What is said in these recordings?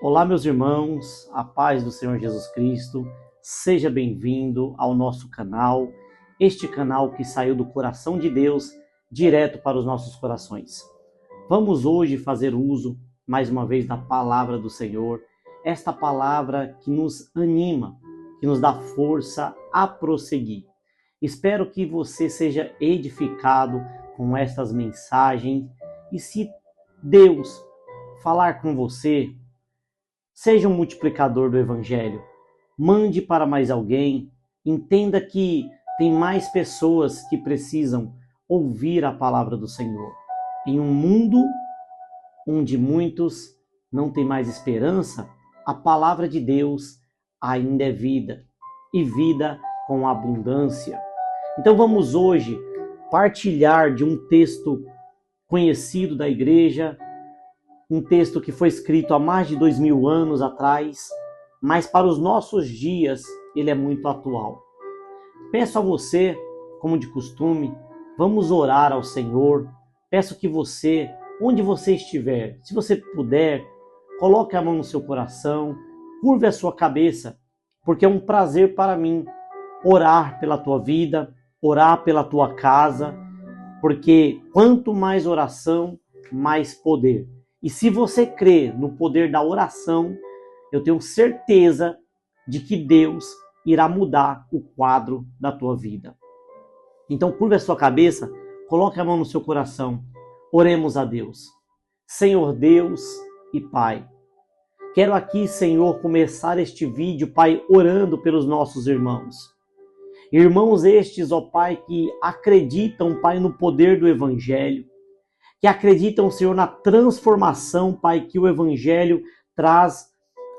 Olá, meus irmãos, a paz do Senhor Jesus Cristo, seja bem-vindo ao nosso canal, este canal que saiu do coração de Deus direto para os nossos corações. Vamos hoje fazer uso, mais uma vez, da palavra do Senhor, esta palavra que nos anima, que nos dá força a prosseguir. Espero que você seja edificado com estas mensagens e se Deus falar com você, seja um multiplicador do Evangelho. Mande para mais alguém. Entenda que tem mais pessoas que precisam ouvir a palavra do Senhor. Em um mundo onde muitos não têm mais esperança, a palavra de Deus ainda é vida, e vida com abundância. Então vamos hoje partilhar de um texto conhecido da igreja, um texto que foi escrito há mais de 2000 anos atrás, mas para os nossos dias ele é muito atual. Peço a você, como de costume, vamos orar ao Senhor. Peço que você, onde você estiver, se você puder, coloque a mão no seu coração, curve a sua cabeça, porque é um prazer para mim orar pela tua vida, orar pela tua casa, porque quanto mais oração, mais poder. E se você crê no poder da oração, eu tenho certeza de que Deus irá mudar o quadro da tua vida. Então, curva a sua cabeça, coloque a mão no seu coração. Oremos a Deus. Senhor Deus e Pai, quero aqui, Senhor, começar este vídeo, Pai, orando pelos nossos irmãos. Irmãos estes, ó Pai, que acreditam, Pai, no poder do Evangelho, que acreditam, Senhor, na transformação, Pai, que o Evangelho traz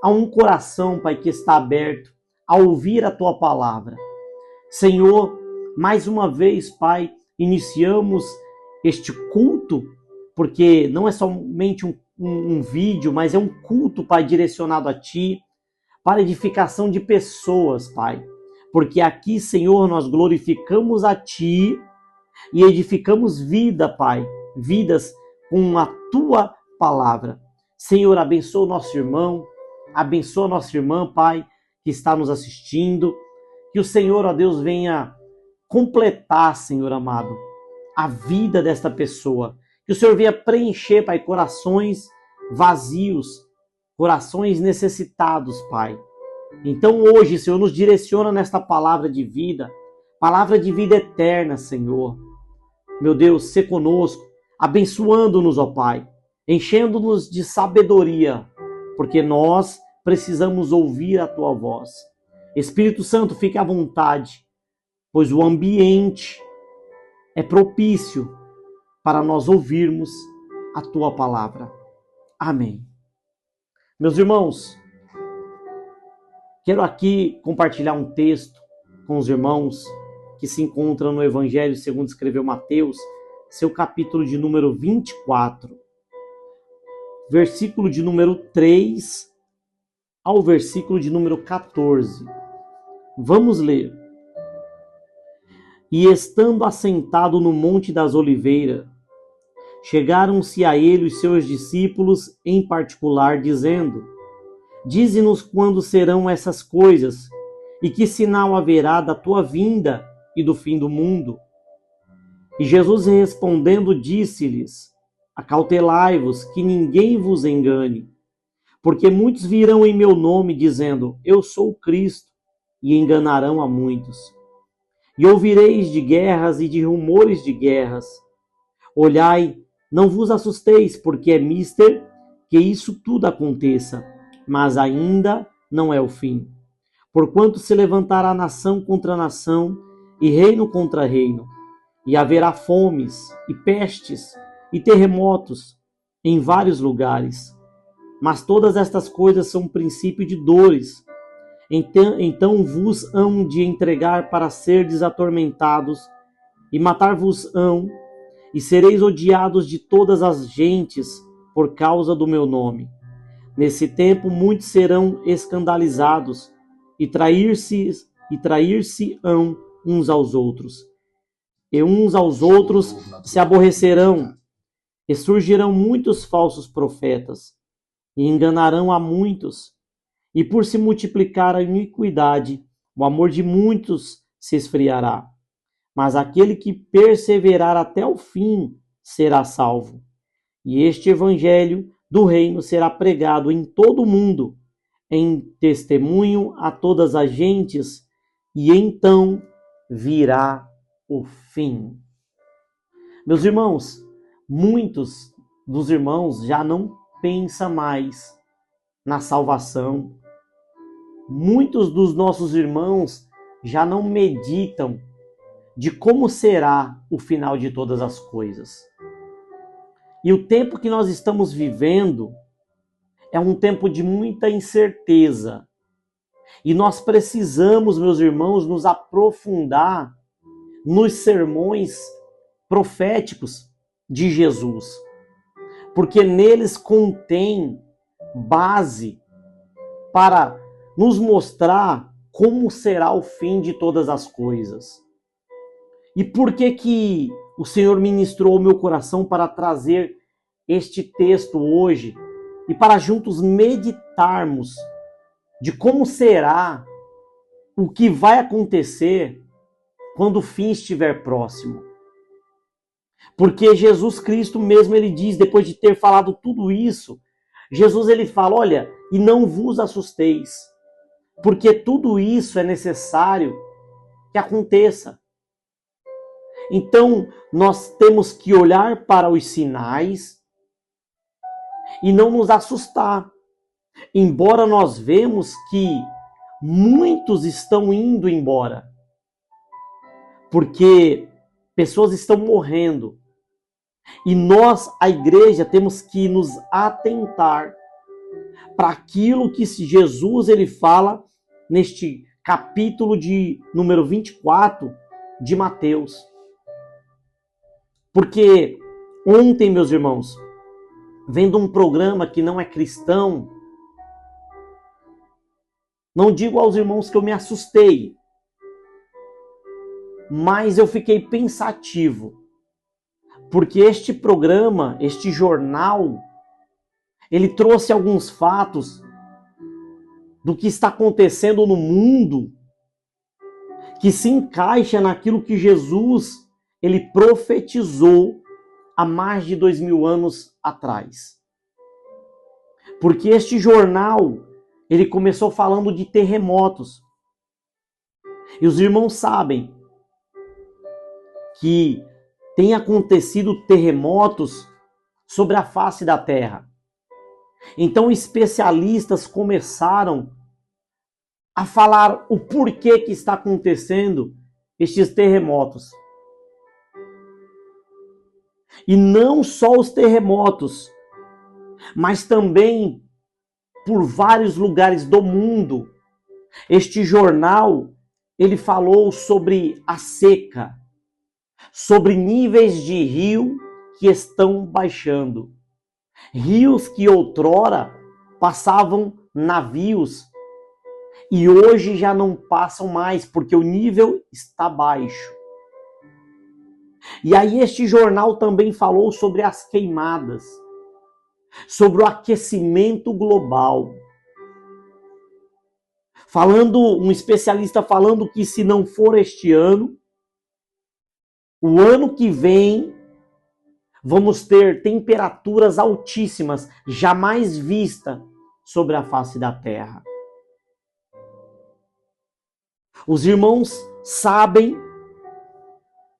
a um coração, Pai, que está aberto a ouvir a Tua palavra. Senhor, mais uma vez, Pai, iniciamos este culto, porque não é somente um vídeo, mas é um culto, Pai, direcionado a Ti, para edificação de pessoas, Pai. Porque aqui, Senhor, nós glorificamos a Ti e edificamos vida, Pai, vidas com a Tua palavra. Senhor, abençoa o nosso irmão, abençoa a nossa irmã, Pai, que está nos assistindo. Que o Senhor, ó Deus, venha completar, Senhor amado, a vida desta pessoa. Que o Senhor venha preencher, Pai, corações vazios, corações necessitados, Pai. Então hoje, Senhor, nos direciona nesta palavra de vida eterna, Senhor. Meu Deus, se conosco, abençoando-nos, ó Pai, enchendo-nos de sabedoria, porque nós precisamos ouvir a Tua voz. Espírito Santo, fique à vontade, pois o ambiente é propício para nós ouvirmos a Tua palavra. Amém. Meus irmãos, quero aqui compartilhar um texto com os irmãos que se encontram no Evangelho segundo escreveu Mateus, seu capítulo de número 24, versículo de número 3 ao versículo de número 14. Vamos ler. E estando assentado no Monte das Oliveiras, chegaram-se a ele os seus discípulos em particular, dizendo: Dize-nos quando serão essas coisas, e que sinal haverá da tua vinda e do fim do mundo? E Jesus respondendo disse-lhes: Acautelai-vos, que ninguém vos engane, porque muitos virão em meu nome, dizendo: Eu sou o Cristo, e enganarão a muitos. E ouvireis de guerras e de rumores de guerras. Olhai, não vos assusteis, porque é mister que isso tudo aconteça, mas ainda não é o fim. Porquanto se levantará nação contra nação, e reino contra reino, e haverá fomes, e pestes, e terremotos em vários lugares. Mas todas estas coisas são princípio de dores. Então vos hão de entregar para serdes atormentados, e matar-vos-ão, e sereis odiados de todas as gentes por causa do meu nome. Nesse tempo muitos serão escandalizados, e trair-se-ão uns aos outros. E uns aos outros se aborrecerão, e surgirão muitos falsos profetas, e enganarão a muitos. E por se multiplicar a iniquidade, o amor de muitos se esfriará. Mas aquele que perseverar até o fim será salvo. E este evangelho do reino será pregado em todo o mundo, em testemunho a todas as gentes, e então virá o fim. Meus irmãos, muitos dos irmãos já não pensam mais na salvação. Muitos dos nossos irmãos já não meditam de como será o final de todas as coisas. E o tempo que nós estamos vivendo é um tempo de muita incerteza. E nós precisamos, meus irmãos, nos aprofundar nos sermões proféticos de Jesus, porque neles contém base para nos mostrar como será o fim de todas as coisas. E por que o Senhor ministrou ao meu coração para trazer este texto hoje e para juntos meditarmos de como será o que vai acontecer quando o fim estiver próximo? Porque Jesus Cristo mesmo, ele diz, depois de ter falado tudo isso, Jesus ele fala, olha, e não vos assusteis, porque tudo isso é necessário que aconteça. Então, nós temos que olhar para os sinais e não nos assustar. Embora nós vemos que muitos estão indo embora, porque pessoas estão morrendo. E nós, a igreja, temos que nos atentar para aquilo que Jesus ele fala neste capítulo de número 24 de Mateus. Porque ontem, meus irmãos, vendo um programa que não é cristão, não digo aos irmãos que eu me assustei, mas eu fiquei pensativo. Porque este programa, este jornal, ele trouxe alguns fatos do que está acontecendo no mundo que se encaixa naquilo que Jesus ele profetizou há mais de 2000 anos atrás. Porque este jornal, ele começou falando de terremotos. E os irmãos sabem que tem acontecido terremotos sobre a face da terra. Então especialistas começaram a falar o porquê que está acontecendo estes terremotos. E não só os terremotos, mas também por vários lugares do mundo. Este jornal, ele falou sobre a seca, sobre níveis de rio que estão baixando. Rios que outrora passavam navios e hoje já não passam mais porque o nível está baixo. E aí este jornal também falou sobre as queimadas, sobre o aquecimento global. Um especialista falando que se não for este ano, o ano que vem vamos ter temperaturas altíssimas, jamais vistas sobre a face da Terra. Os irmãos sabem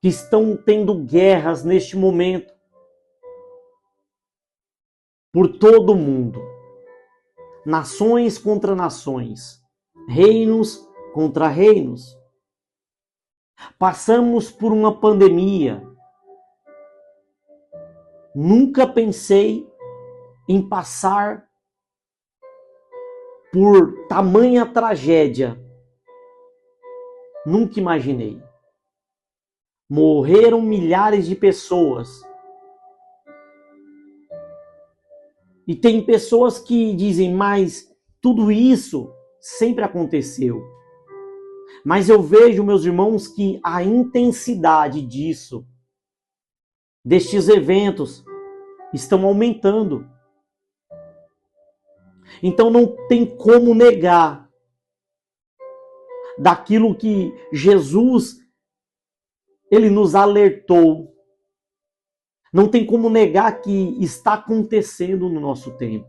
que estão tendo guerras neste momento por todo o mundo. Nações contra nações, reinos contra reinos. Passamos por uma pandemia. Nunca pensei em passar por tamanha tragédia. Nunca imaginei. Morreram milhares de pessoas. E tem pessoas que dizem, mas tudo isso sempre aconteceu. Mas eu vejo, meus irmãos, que a intensidade destes eventos, estão aumentando. Então não tem como negar daquilo que Jesus ele nos alertou. Não tem como negar que está acontecendo no nosso tempo.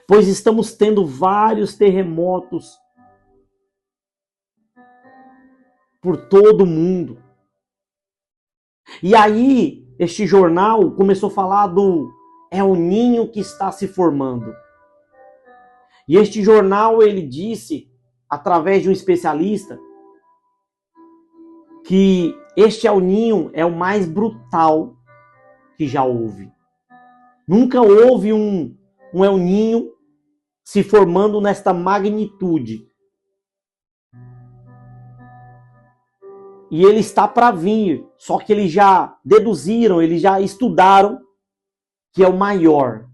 Pois estamos tendo vários terremotos por todo o mundo. E aí, este jornal começou a falar do El Niño que está se formando. E este jornal, ele disse, através de um especialista, que este El Niño é o mais brutal que já houve. Nunca houve um El Niño se formando nesta magnitude. E ele está para vir, só que eles já deduziram, eles já estudaram que é o maior.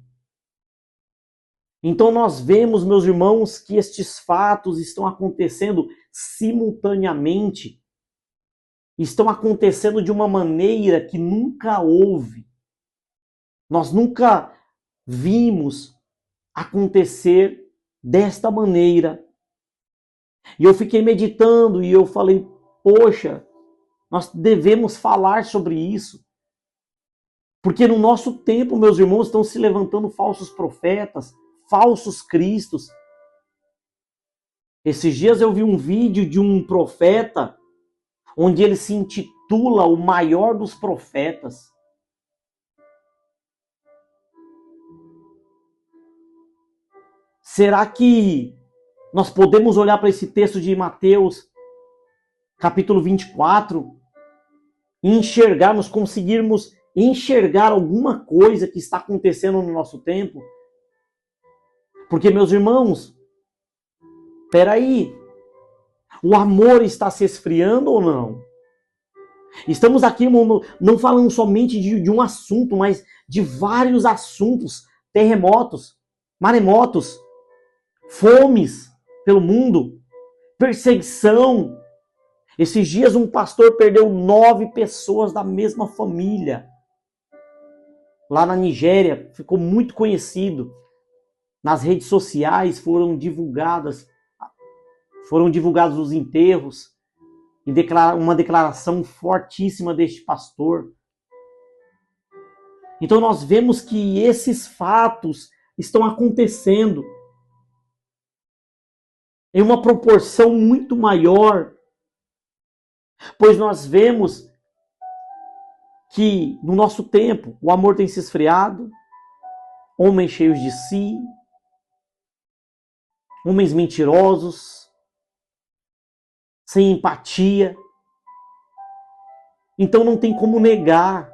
Então nós vemos, meus irmãos, que estes fatos estão acontecendo simultaneamente. Estão acontecendo de uma maneira que nunca houve. Nós nunca vimos acontecer desta maneira. E eu fiquei meditando e eu falei, poxa, nós devemos falar sobre isso. Porque no nosso tempo, meus irmãos, estão se levantando falsos profetas, falsos cristos. Esses dias eu vi um vídeo de um profeta onde ele se intitula o maior dos profetas. Será que nós podemos olhar para esse texto de Mateus, capítulo 24, e enxergarmos, conseguirmos enxergar alguma coisa que está acontecendo no nosso tempo? Porque, meus irmãos, peraí, o amor está se esfriando ou não? Estamos aqui não falando somente de um assunto, mas de vários assuntos, terremotos, maremotos, fomes pelo mundo, perseguição. Esses dias um pastor perdeu 9 pessoas da mesma família. Lá na Nigéria, ficou muito conhecido. Nas redes sociais foram divulgados os enterros e uma declaração fortíssima deste pastor. Então nós vemos que esses fatos estão acontecendo em uma proporção muito maior, pois nós vemos que no nosso tempo o amor tem se esfriado, homens cheios de si, homens mentirosos, sem empatia. Então não tem como negar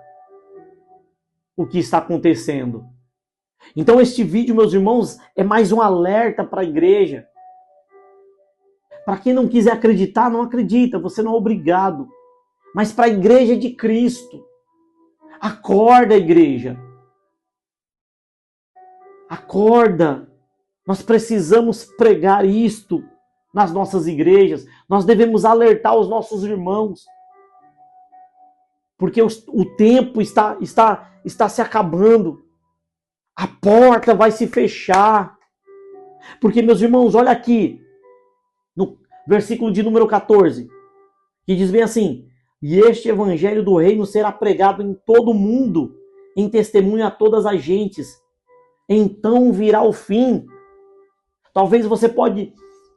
o que está acontecendo. Então este vídeo, meus irmãos, é mais um alerta para a igreja. Para quem não quiser acreditar, não acredita, você não é obrigado. Mas para a igreja de Cristo, acorda, igreja. Acorda. Nós precisamos pregar isto nas nossas igrejas. Nós devemos alertar os nossos irmãos. Porque o tempo está se acabando. A porta vai se fechar. Porque, meus irmãos, olha aqui. No versículo de número 14. Que diz bem assim. E este evangelho do reino será pregado em todo o mundo. Em testemunho a todas as gentes. Então virá o fim. Talvez você pode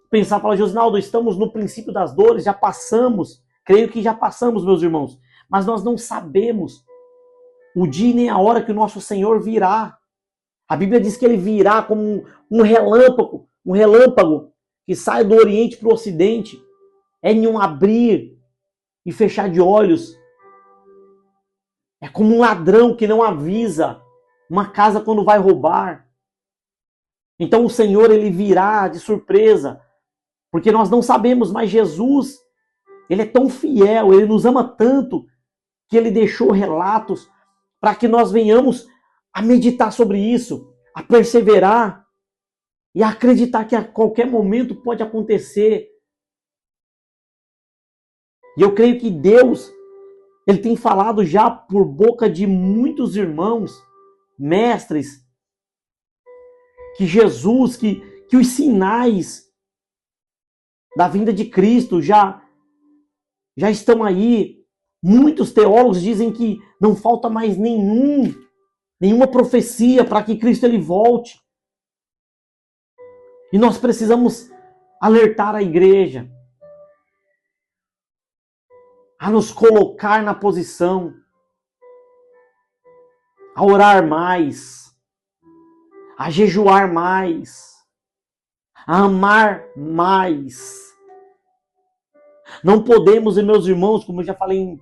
pensar, fala, Josinaldo, estamos no princípio das dores, já passamos, creio que já passamos, meus irmãos, mas nós não sabemos o dia nem a hora que o nosso Senhor virá. A Bíblia diz que ele virá como um relâmpago que sai do Oriente para o Ocidente, é em um abrir e fechar de olhos. É como um ladrão que não avisa uma casa quando vai roubar. Então o Senhor, ele virá de surpresa, porque nós não sabemos, mas Jesus, ele é tão fiel, ele nos ama tanto, que ele deixou relatos para que nós venhamos a meditar sobre isso, a perseverar e a acreditar que a qualquer momento pode acontecer. E eu creio que Deus, ele tem falado já por boca de muitos irmãos, mestres, que Jesus, que os sinais da vinda de Cristo já estão aí. Muitos teólogos dizem que não falta mais nenhuma profecia para que Cristo ele volte. E nós precisamos alertar a igreja a nos colocar na posição, a orar mais, a jejuar mais, a amar mais. Não podemos, meus irmãos, como eu já falei,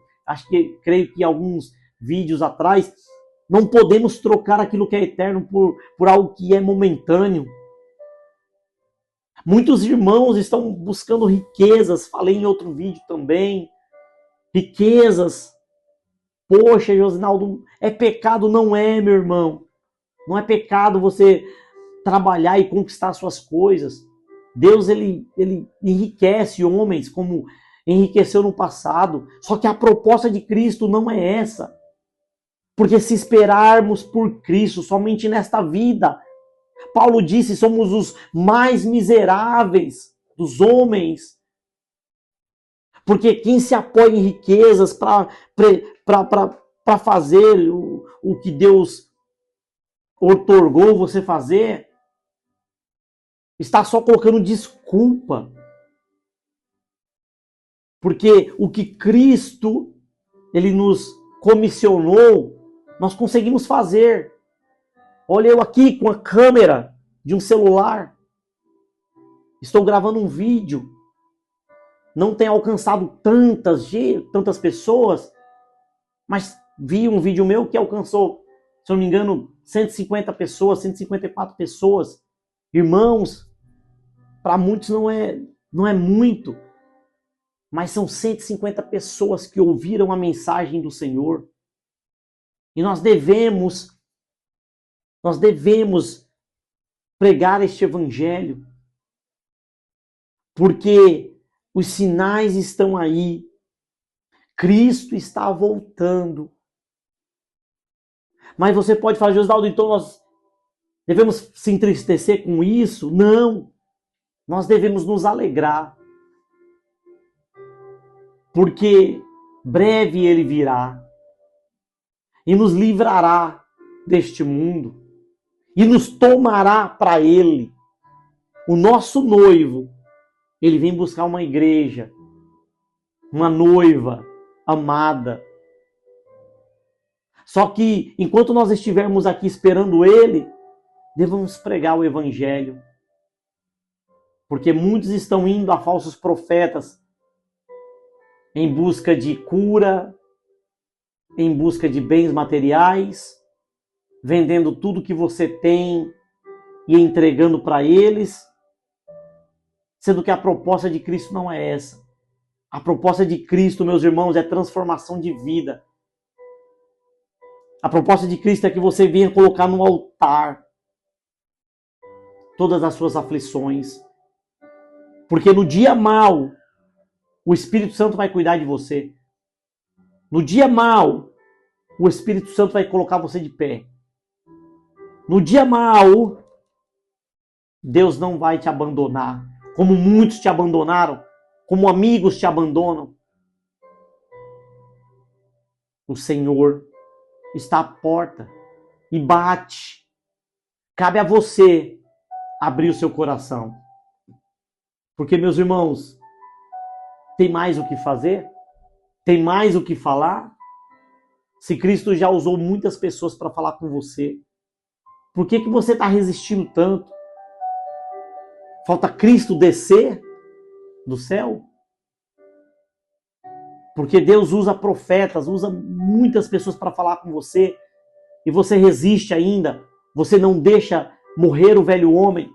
creio que em alguns vídeos atrás, não podemos trocar aquilo que é eterno por algo que é momentâneo. Muitos irmãos estão buscando riquezas, falei em outro vídeo também, riquezas. Poxa, Josinaldo, é pecado? Não é, meu irmão. Não é pecado você trabalhar e conquistar suas coisas. Deus, ele enriquece homens como enriqueceu no passado. Só que a proposta de Cristo não é essa. Porque se esperarmos por Cristo somente nesta vida, Paulo disse, somos os mais miseráveis dos homens. Porque quem se apoia em riquezas para fazer o que Deus outorgou você fazer, está só colocando desculpa. Porque o que Cristo ele nos comissionou, nós conseguimos fazer. Olha eu aqui com a câmera de um celular. Estou gravando um vídeo. Não tem alcançado tantas pessoas, mas vi um vídeo meu que alcançou, se eu não me engano, 150 pessoas, 154 pessoas. Irmãos, para muitos não é muito, mas são 150 pessoas que ouviram a mensagem do Senhor. E nós devemos pregar este evangelho, porque os sinais estão aí. Cristo está voltando. Mas você pode falar, Josinaldo, então nós devemos se entristecer com isso? Não. Nós devemos nos alegrar. Porque breve ele virá e nos livrará deste mundo e nos tomará para ele. O nosso noivo, ele vem buscar uma igreja, uma noiva amada. Só que enquanto nós estivermos aqui esperando ele, devemos pregar o evangelho. Porque muitos estão indo a falsos profetas em busca de cura, em busca de bens materiais, vendendo tudo que você tem e entregando para eles, sendo que a proposta de Cristo não é essa. A proposta de Cristo, meus irmãos, é transformação de vida. A proposta de Cristo é que você venha colocar no altar todas as suas aflições. Porque no dia mau, o Espírito Santo vai cuidar de você. No dia mau, o Espírito Santo vai colocar você de pé. No dia mau, Deus não vai te abandonar, como muitos te abandonaram, como amigos te abandonam. O Senhor está à porta e bate. Cabe a você abrir o seu coração. Porque, meus irmãos, tem mais o que fazer? Tem mais o que falar? Se Cristo já usou muitas pessoas para falar com você, por que você está resistindo tanto? Falta Cristo descer do céu? Porque Deus usa profetas, usa muitas pessoas para falar com você, e você resiste ainda, você não deixa morrer o velho homem,